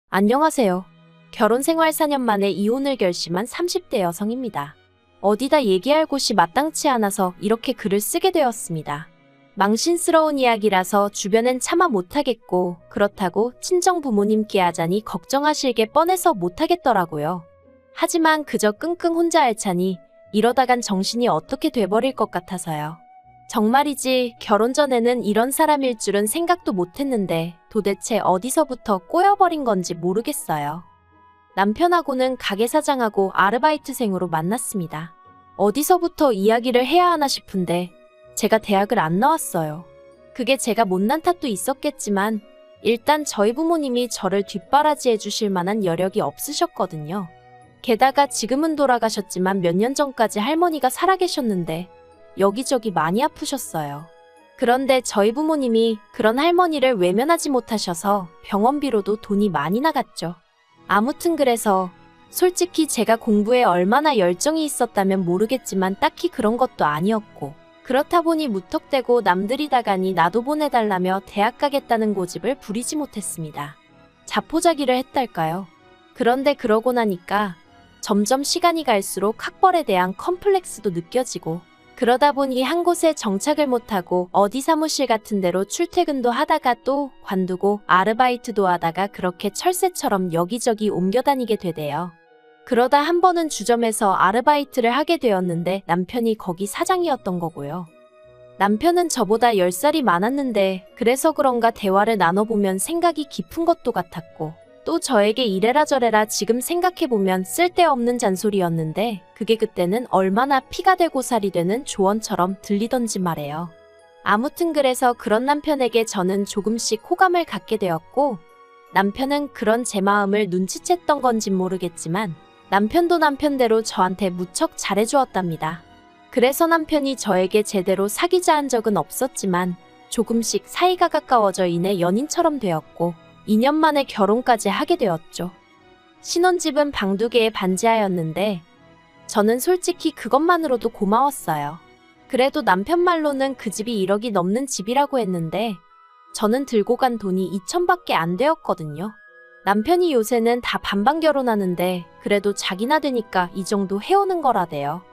안녕하세요. 결혼 생활 4년 만에 이혼을 결심한 30대 여성입니다. 어디다 얘기할 곳이 마땅치 않아서 이렇게 글을 쓰게 되었습니다. 망신스러운 이야기라서 주변엔 차마 못하겠고, 그렇다고 친정 부모님께 하자니 걱정하실 게 뻔해서 못하겠더라고요. 하지만 그저 끙끙 혼자 앓자니 이러다간 정신이 어떻게 돼버릴 것 같아서요. 정말이지 결혼 전에는 이런 사람일 줄은 생각도 못했는데 도대체 어디서부터 꼬여버린 건지 모르겠어요. 남편하고는 가게 사장하고 아르바이트생으로 만났습니다. 어디서부터 이야기를 해야 하나 싶은데 제가 대학을 안 나왔어요. 그게 제가 못난 탓도 있었겠지만 일단 저희 부모님이 저를 뒷바라지해 주실 만한 여력이 없으셨거든요. 게다가 지금은 돌아가셨지만 몇 년 전까지 할머니가 살아계셨는데 여기저기 많이 아프셨어요. 그런데 저희 부모님이 그런 할머니를 외면하지 못하셔서 병원비로도 돈이 많이 나갔죠. 아무튼 그래서 솔직히 제가 공부에 얼마나 열정이 있었다면 모르겠지만 딱히 그런 것도 아니었고, 그렇다 보니 무턱대고 남들이 다 가니 나도 보내달라며 대학 가겠다는 고집을 부리지 못했습니다. 자포자기를 했달까요? 그런데 그러고 나니까 점점 시간이 갈수록 학벌에 대한 컴플렉스도 느껴지고, 그러다 보니 한 곳에 정착을 못하고 어디 사무실 같은 데로 출퇴근도 하다가 또 관두고 아르바이트도 하다가 그렇게 철새처럼 여기저기 옮겨다니게 되대요. 그러다 한 번은 주점에서 아르바이트를 하게 되었는데 남편이 거기 사장이었던 거고요. 남편은 저보다 10살이 많았는데 그래서 그런가 대화를 나눠보면 생각이 깊은 것도 같았고, 또 저에게 이래라 저래라 지금 생각해보면 쓸데없는 잔소리였는데 그게 그때는 얼마나 피가 되고 살이 되는 조언처럼 들리던지 말해요. 아무튼 그래서 그런 남편에게 저는 조금씩 호감을 갖게 되었고, 남편은 그런 제 마음을 눈치챘던 건진 모르겠지만 남편도 남편대로 저한테 무척 잘해주었답니다. 그래서 남편이 저에게 제대로 사귀자 한 적은 없었지만 조금씩 사이가 가까워져 이내 연인처럼 되었고 2년 만에 결혼까지 하게 되었죠. 신혼집은 방 2개에 반지하였는데 저는 솔직히 그것만으로도 고마웠어요. 그래도 남편 말로는 그 집이 1억이 넘는 집이라고 했는데 저는 들고 간 돈이 2천밖에 안 되었거든요. 남편이 요새는 다 반반 결혼하는데 그래도 자기나 되니까 이 정도 해오는 거라대요.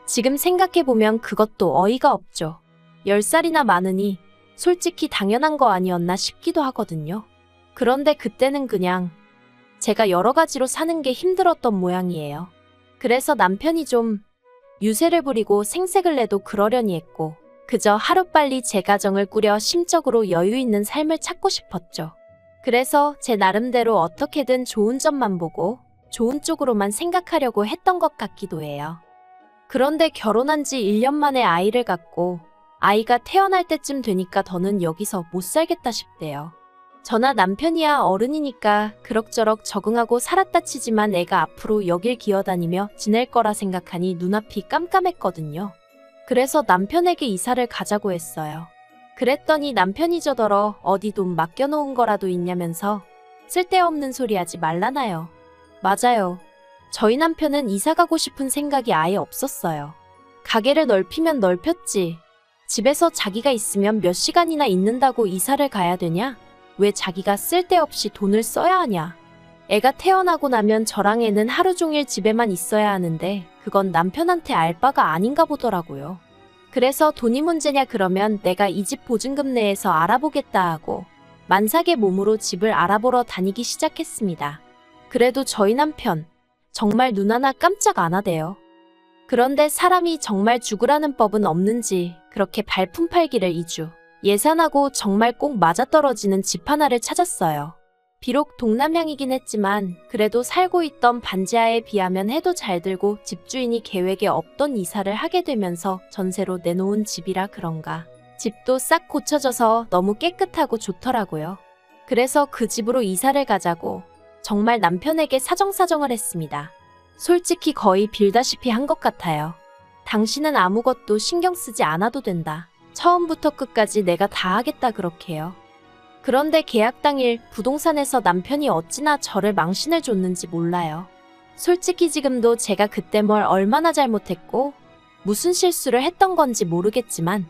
지금 생각해보면 그것도 어이가 없죠. 10살이나 많으니 솔직히 당연한 거 아니었나 싶기도 하거든요. 그런데 그때는 그냥 제가 여러 가지로 사는 게 힘들었던 모양이에요. 그래서 남편이 좀 유세를 부리고 생색을 내도 그러려니 했고, 그저 하루빨리 제 가정을 꾸려 심적으로 여유 있는 삶을 찾고 싶었죠. 그래서 제 나름대로 어떻게든 좋은 점만 보고 좋은 쪽으로만 생각하려고 했던 것 같기도 해요. 그런데 결혼한 지 1년 만에 아이를 갖고 아이가 태어날 때쯤 되니까 더는 여기서 못 살겠다 싶대요. 저나 남편이야 어른이니까 그럭저럭 적응하고 살았다 치지만 애가 앞으로 여길 기어다니며 지낼 거라 생각하니 눈앞이 깜깜했거든요. 그래서 남편에게 이사를 가자고 했어요. 그랬더니 남편이 저더러 어디 돈 맡겨놓은 거라도 있냐면서 쓸데없는 소리 하지 말라나요. 맞아요. 저희 남편은 이사 가고 싶은 생각이 아예 없었어요. 가게를 넓히면 넓혔지. 집에서 자기가 있으면 몇 시간이나 있는다고 이사를 가야 되냐? 왜 자기가 쓸데없이 돈을 써야 하냐. 애가 태어나고 나면 저랑 애는 하루 종일 집에만 있어야 하는데 그건 남편한테 알 바가 아닌가 보더라고요. 그래서 돈이 문제냐 그러면 내가 이 집 보증금 내에서 알아보겠다 하고 만삭의 몸으로 집을 알아보러 다니기 시작했습니다. 그래도 저희 남편 정말 눈 하나 깜짝 안 하대요. 그런데 사람이 정말 죽으라는 법은 없는지 그렇게 발품 팔기를 2주 예산하고 정말 꼭 맞아떨어지는 집 하나를 찾았어요. 비록 동남향이긴 했지만 그래도 살고 있던 반지하에 비하면 해도 잘 들고 집주인이 계획에 없던 이사를 하게 되면서 전세로 내놓은 집이라 그런가 집도 싹 고쳐져서 너무 깨끗하고 좋더라고요. 그래서 그 집으로 이사를 가자고 정말 남편에게 사정사정을 했습니다. 솔직히 거의 빌다시피 한 것 같아요. 당신은 아무것도 신경 쓰지 않아도 된다. 처음부터 끝까지 내가 다 하겠다 그렇게요. 그런데 계약 당일 부동산에서 남편이 어찌나 저를 망신을 줬는지 몰라요. 솔직히 지금도 제가 그때 뭘 얼마나 잘못했고 무슨 실수를 했던 건지 모르겠지만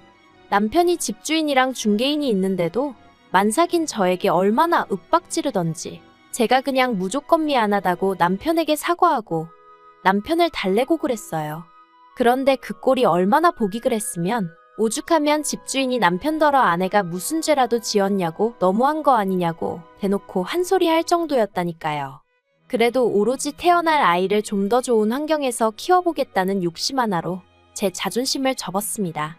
남편이 집주인이랑 중개인이 있는데도 만삭인 저에게 얼마나 윽박지르던지 제가 그냥 무조건 미안하다고 남편에게 사과하고 남편을 달래고 그랬어요. 그런데 그 꼴이 얼마나 보기 그랬으면 오죽하면 집주인이 남편더러 아내가 무슨 죄라도 지었냐고 너무한 거 아니냐고 대놓고 한 소리 할 정도였다니까요. 그래도 오로지 태어날 아이를 좀 더 좋은 환경에서 키워보겠다는 욕심 하나로 제 자존심을 접었습니다.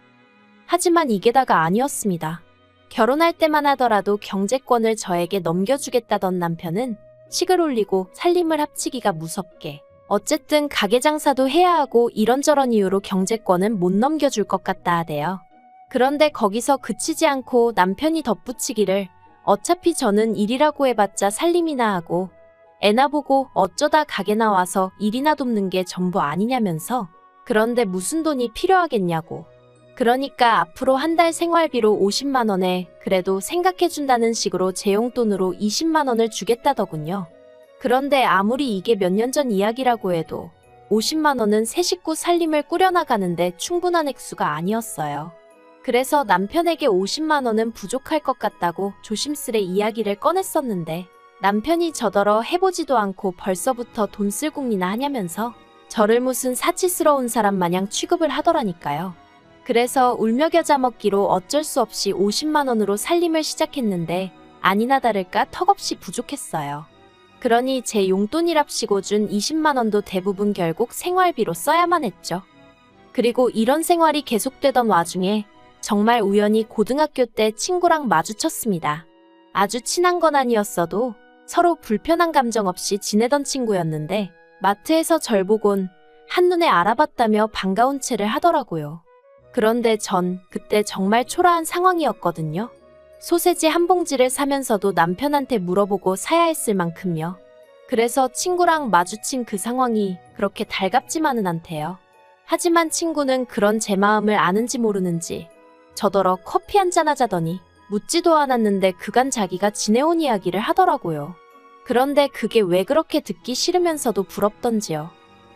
하지만 이게 다가 아니었습니다. 결혼할 때만 하더라도 경제권을 저에게 넘겨주겠다던 남편은 식을 올리고 살림을 합치기가 무섭게 어쨌든 가게 장사도 해야 하고 이런저런 이유로 경제권은 못 넘겨줄 것 같다 하대요. 그런데 거기서 그치지 않고 남편이 덧붙이기를 어차피 저는 일이라고 해봤자 살림이나 하고 애나 보고 어쩌다 가게 나와서 일이나 돕는 게 전부 아니냐면서 그런데 무슨 돈이 필요하겠냐고. 그러니까 앞으로 한 달 생활비로 50만 원에 그래도 생각해준다는 식으로 제 용돈으로 20만 원을 주겠다더군요. 그런데 아무리 이게 몇 년 전 이야기라고 해도 50만 원은 세 식구 살림을 꾸려나가는데 충분한 액수가 아니었어요. 그래서 남편에게 50만 원은 부족할 것 같다고 조심스레 이야기를 꺼냈었는데 남편이 저더러 해보지도 않고 벌써부터 돈 쓸 궁리나 하냐면서 저를 무슨 사치스러운 사람 마냥 취급을 하더라니까요. 그래서 울며 겨자 먹기로 어쩔 수 없이 50만 원으로 살림을 시작했는데 아니나 다를까 턱없이 부족했어요. 그러니 제 용돈이랍시고 준 20만 원도 대부분 결국 생활비로 써야만 했죠. 그리고 이런 생활이 계속되던 와중에 정말 우연히 고등학교 때 친구랑 마주쳤습니다. 아주 친한 건 아니었어도 서로 불편한 감정 없이 지내던 친구였는데 마트에서 절 보곤 한눈에 알아봤다며 반가운 체를 하더라고요. 그런데 전 그때 정말 초라한 상황이었거든요. 소세지 한 봉지를 사면서도 남편한테 물어보고 사야 했을 만큼요. 그래서 친구랑 마주친 그 상황이 그렇게 달갑지만은 않대요. 하지만 친구는 그런 제 마음을 아는지 모르는지 저더러 커피 한잔 하자더니 묻지도 않았는데 그간 자기가 지내온 이야기를 하더라고요. 그런데 그게 왜 그렇게 듣기 싫으면서도 부럽던지요.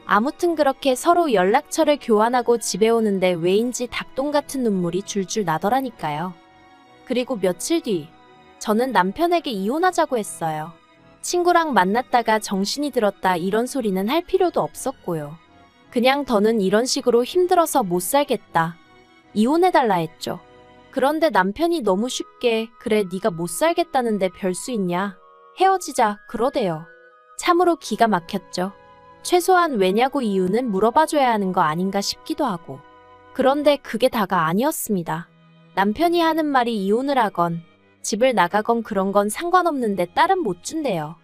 아무튼 그렇게 서로 연락처를 교환하고 집에 오는데 왜인지 닭똥 같은 눈물이 줄줄 나더라니까요. 그리고 며칠 뒤 저는 남편에게 이혼하자고 했어요. 친구랑 만났다가 정신이 들었다 이런 소리는 할 필요도 없었고요. 그냥 더는 이런 식으로 힘들어서 못 살겠다. 이혼해달라 했죠. 그런데 남편이 너무 쉽게 그래 네가 못 살겠다는데 별 수 있냐. 헤어지자 그러대요. 참으로 기가 막혔죠. 최소한 왜냐고 이유는 물어봐줘야 하는 거 아닌가 싶기도 하고. 그런데 그게 다가 아니었습니다. 남편이 하는 말이 이혼을 하건 집을 나가건 그런 건 상관없는데 딸은 못 준대요.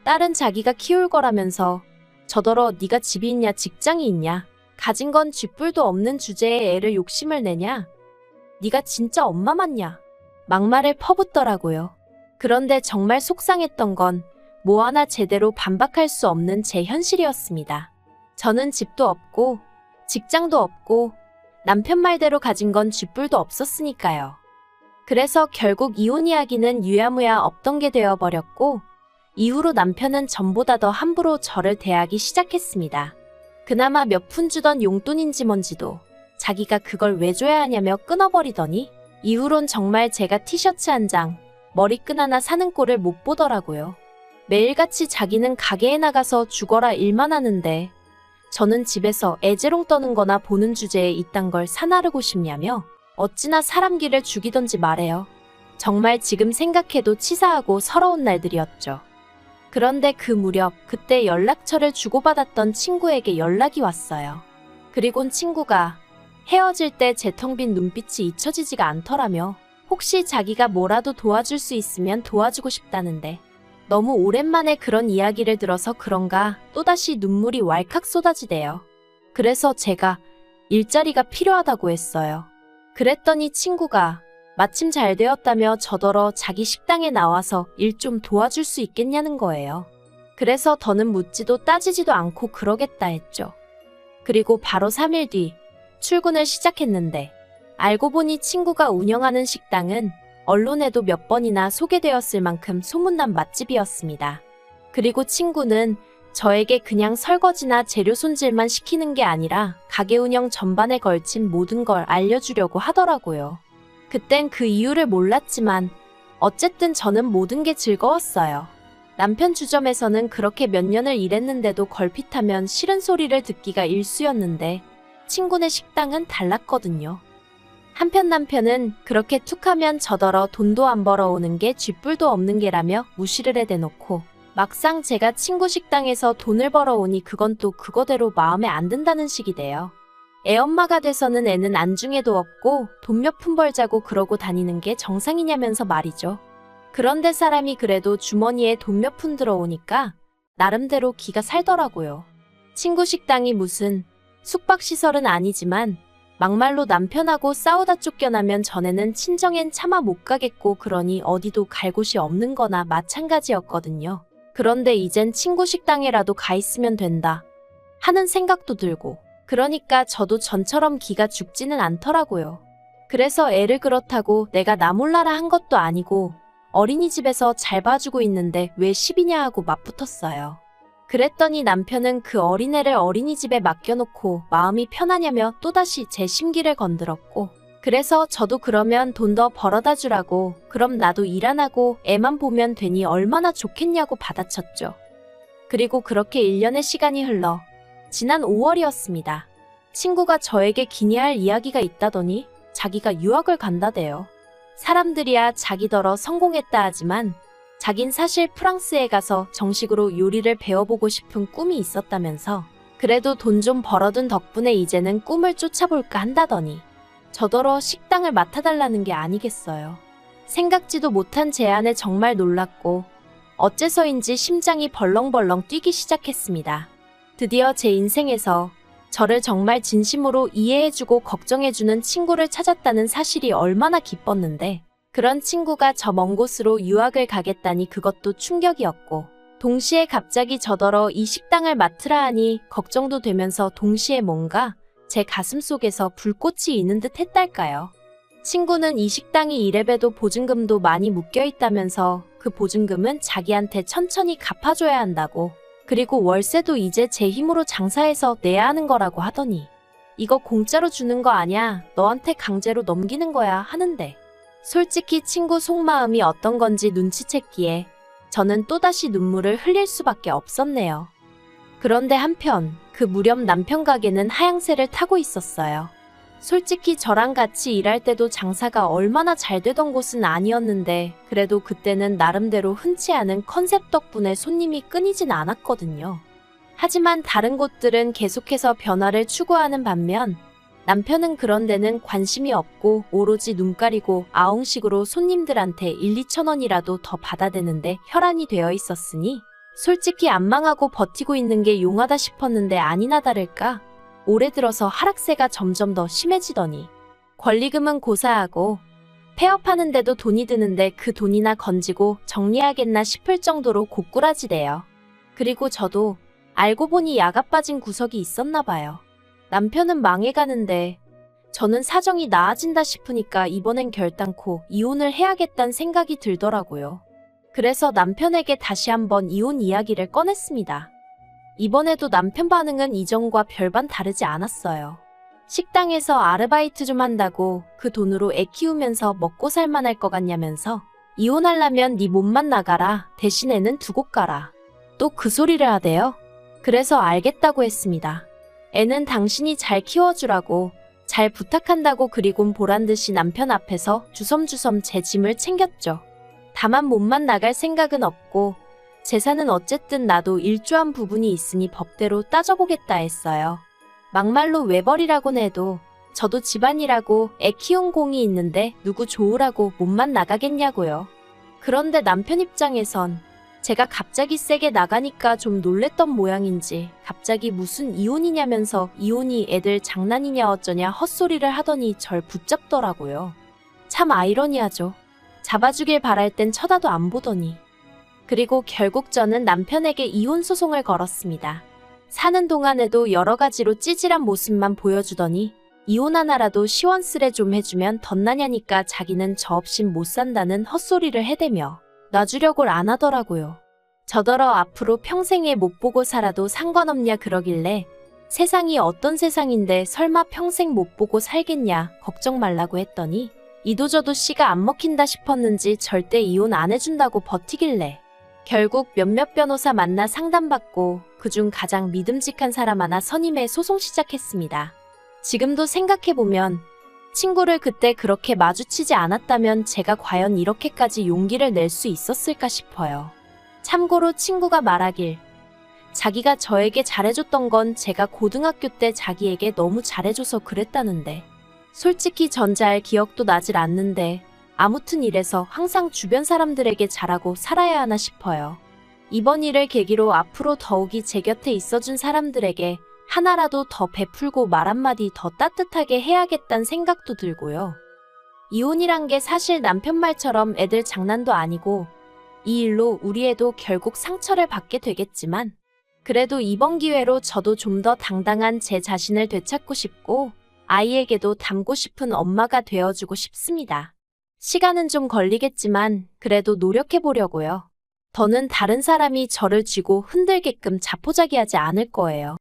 딸은 자기가 키울 거라면서 저더러 네가 집이 있냐 직장이 있냐 가진 건 쥐뿔도 없는 주제에 애를 욕심을 내냐 네가 진짜 엄마 맞냐 막말을 퍼붓더라고요. 그런데 정말 속상했던 건 뭐 하나 제대로 반박할 수 없는 제 현실이었습니다. 저는 집도 없고 직장도 없고 남편 말대로 가진 건 쥐뿔도 없었으니까요. 그래서 결국 이혼 이야기는 유야무야 없던 게 되어버렸고 이후로 남편은 전보다 더 함부로 저를 대하기 시작했습니다. 그나마 몇 푼 주던 용돈인지 뭔지도 자기가 그걸 왜 줘야 하냐며 끊어버리더니 이후론 정말 제가 티셔츠 한 장, 머리끈 하나 사는 꼴을 못 보더라고요. 매일같이 자기는 가게에 나가서 죽어라 일만 하는데 저는 집에서 애재롱 떠는 거나 보는 주제에 이딴 걸 사나르고 싶냐며 어찌나 사람 기를 죽이던지 말해요. 정말 지금 생각해도 치사하고 서러운 날들이었죠. 그런데 그 무렵 그때 연락처를 주고받았던 친구에게 연락이 왔어요. 그리곤 친구가 헤어질 때 제 텅 빈 눈빛이 잊혀지지가 않더라며 혹시 자기가 뭐라도 도와줄 수 있으면 도와주고 싶다는데 너무 오랜만에 그런 이야기를 들어서 그런가 또다시 눈물이 왈칵 쏟아지대요. 그래서 제가 일자리가 필요하다고 했어요. 그랬더니 친구가 마침 잘 되었다며 저더러 자기 식당에 나와서 일 좀 도와줄 수 있겠냐는 거예요. 그래서 더는 묻지도 따지지도 않고 그러겠다 했죠. 그리고 바로 3일 뒤 출근을 시작했는데 알고 보니 친구가 운영하는 식당은 언론에도 몇 번이나 소개되었을 만큼 소문난 맛집이었습니다. 그리고 친구는 저에게 그냥 설거지나 재료 손질만 시키는 게 아니라 가게 운영 전반에 걸친 모든 걸 알려주려고 하더라고요. 그땐 그 이유를 몰랐지만 어쨌든 저는 모든 게 즐거웠어요. 남편 주점에서는 그렇게 몇 년을 일했는데도 걸핏하면 싫은 소리를 듣기가 일쑤였는데 친구네 식당은 달랐거든요. 한편 남편은 그렇게 툭하면 저더러 돈도 안 벌어오는 게 쥐뿔도 없는 게라며 무시를 해대놓고 막상 제가 친구 식당에서 돈을 벌어오니 그건 또 그거대로 마음에 안 든다는 식이 돼요. 애엄마가 돼서는 애는 안중에도 없고 돈 몇 푼 벌자고 그러고 다니는 게 정상이냐면서 말이죠. 그런데 사람이 그래도 주머니에 돈 몇 푼 들어오니까 나름대로 기가 살더라고요. 친구 식당이 무슨 숙박시설은 아니지만 막말로 남편하고 싸우다 쫓겨나면 전에는 친정엔 차마 못 가겠고 그러니 어디도 갈 곳이 없는 거나 마찬가지였거든요. 그런데 이젠 친구 식당에라도 가 있으면 된다 하는 생각도 들고 그러니까 저도 전처럼 기가 죽지는 않더라고요. 그래서 애를 그렇다고 내가 나 몰라라 한 것도 아니고 어린이집에서 잘 봐주고 있는데 왜 시비냐 하고 맞붙었어요. 그랬더니 남편은 그 어린애를 어린이집에 맡겨놓고 마음이 편하냐며 또다시 제 심기를 건드렸고 그래서 저도 그러면 돈 더 벌어다 주라고 그럼 나도 일 안 하고 애만 보면 되니 얼마나 좋겠냐고 받아쳤죠. 그리고 그렇게 1년의 시간이 흘러 지난 5월이었습니다. 친구가 저에게 기니할 이야기가 있다더니 자기가 유학을 간다대요. 사람들이야 자기더러 성공했다 하지만 자긴 사실 프랑스에 가서 정식으로 요리를 배워보고 싶은 꿈이 있었다면서 그래도 돈 좀 벌어둔 덕분에 이제는 꿈을 쫓아볼까 한다더니 저더러 식당을 맡아달라는 게 아니겠어요. 생각지도 못한 제안에 정말 놀랐고 어째서인지 심장이 벌렁벌렁 뛰기 시작했습니다. 드디어 제 인생에서 저를 정말 진심으로 이해해주고 걱정해주는 친구를 찾았다는 사실이 얼마나 기뻤는데 그런 친구가 저 먼 곳으로 유학을 가겠다니 그것도 충격이었고 동시에 갑자기 저더러 이 식당을 맡으라 하니 걱정도 되면서 동시에 뭔가 제 가슴속에서 불꽃이 있는 듯 했달까요. 친구는 이 식당이 이래봬도 보증금도 많이 묶여있다면서 그 보증금은 자기한테 천천히 갚아줘야 한다고 그리고 월세도 이제 제 힘으로 장사해서 내야 하는 거라고 하더니 이거 공짜로 주는 거 아냐 너한테 강제로 넘기는 거야 하는데 솔직히 친구 속마음이 어떤 건지 눈치챘기에 저는 또다시 눈물을 흘릴 수밖에 없었네요. 그런데 한편 그 무렵 남편 가게는 하향세를 타고 있었어요. 솔직히 저랑 같이 일할 때도 장사가 얼마나 잘 되던 곳은 아니었는데 그래도 그때는 나름대로 흔치 않은 컨셉 덕분에 손님이 끊이진 않았거든요. 하지만 다른 곳들은 계속해서 변화를 추구하는 반면 남편은 그런 데는 관심이 없고 오로지 눈 가리고 아웅식으로 손님들한테 1, 2천 원이라도 더 받아대는데 혈안이 되어 있었으니 솔직히 안 망하고 버티고 있는 게 용하다 싶었는데 아니나 다를까 올해 들어서 하락세가 점점 더 심해지더니 권리금은 고사하고 폐업하는데도 돈이 드는데 그 돈이나 건지고 정리하겠나 싶을 정도로 고꾸라지대요. 그리고 저도 알고 보니 야가 빠진 구석이 있었나 봐요. 남편은 망해가는데 저는 사정이 나아진다 싶으니까 이번엔 결단코 이혼을 해야겠다는 생각이 들더라고요. 그래서 남편에게 다시 한번 이혼 이야기를 꺼냈습니다. 이번에도 남편 반응은 이전과 별반 다르지 않았어요. 식당에서 아르바이트 좀 한다고 그 돈으로 애 키우면서 먹고 살만할 것 같냐면서 이혼하려면 네 몸만 나가라 대신 애는 두고 가라. 또 그 소리를 하대요. 그래서 알겠다고 했습니다. 애는 당신이 잘 키워주라고 잘 부탁한다고 그리곤 보란듯이 남편 앞에서 주섬주섬 제 짐을 챙겼죠. 다만 몸만 나갈 생각은 없고 재산은 어쨌든 나도 일조한 부분이 있으니 법대로 따져보겠다 했어요. 막말로 외벌이라곤 해도 저도 집안이라고 애 키운 공이 있는데 누구 좋으라고 몸만 나가겠냐고요. 그런데 남편 입장에선 제가 갑자기 세게 나가니까 좀 놀랬던 모양인지 갑자기 무슨 이혼이냐면서 이혼이 애들 장난이냐 어쩌냐 헛소리를 하더니 절 붙잡더라고요. 참 아이러니하죠. 잡아주길 바랄 땐 쳐다도 안 보더니. 그리고 결국 저는 남편에게 이혼 소송을 걸었습니다. 사는 동안에도 여러 가지로 찌질한 모습만 보여주더니 이혼 하나라도 시원스레 좀 해주면 덧나냐니까 자기는 저 없인 못 산다는 헛소리를 해대며 놔주려고를 안 하더라고요. 저더러 앞으로 평생에 못 보고 살아도 상관없냐 그러길래 세상이 어떤 세상인데 설마 평생 못 보고 살겠냐 걱정 말라고 했더니 이도저도 씨가 안 먹힌다 싶었는지 절대 이혼 안 해준다고 버티길래 결국 몇몇 변호사 만나 상담받고 그중 가장 믿음직한 사람 하나 선임해 소송 시작했습니다. 지금도 생각해보면 친구를 그때 그렇게 마주치지 않았다면 제가 과연 이렇게까지 용기를 낼 수 있었을까 싶어요. 참고로 친구가 말하길 자기가 저에게 잘해줬던 건 제가 고등학교 때 자기에게 너무 잘해줘서 그랬다는데 솔직히 전잘 기억도 나질 않는데 아무튼 이래서 항상 주변 사람들에게 잘하고 살아야 하나 싶어요. 이번 일을 계기로 앞으로 더욱이 제 곁에 있어준 사람들에게 하나라도 더 베풀고 말 한마디 더 따뜻하게 해야겠다는 생각도 들고요. 이혼이란 게 사실 남편 말처럼 애들 장난도 아니고 이 일로 우리 애도 결국 상처를 받게 되겠지만 그래도 이번 기회로 저도 좀 더 당당한 제 자신을 되찾고 싶고 아이에게도 닮고 싶은 엄마가 되어주고 싶습니다. 시간은 좀 걸리겠지만 그래도 노력해보려고요. 더는 다른 사람이 저를 쥐고 흔들게끔 자포자기하지 않을 거예요.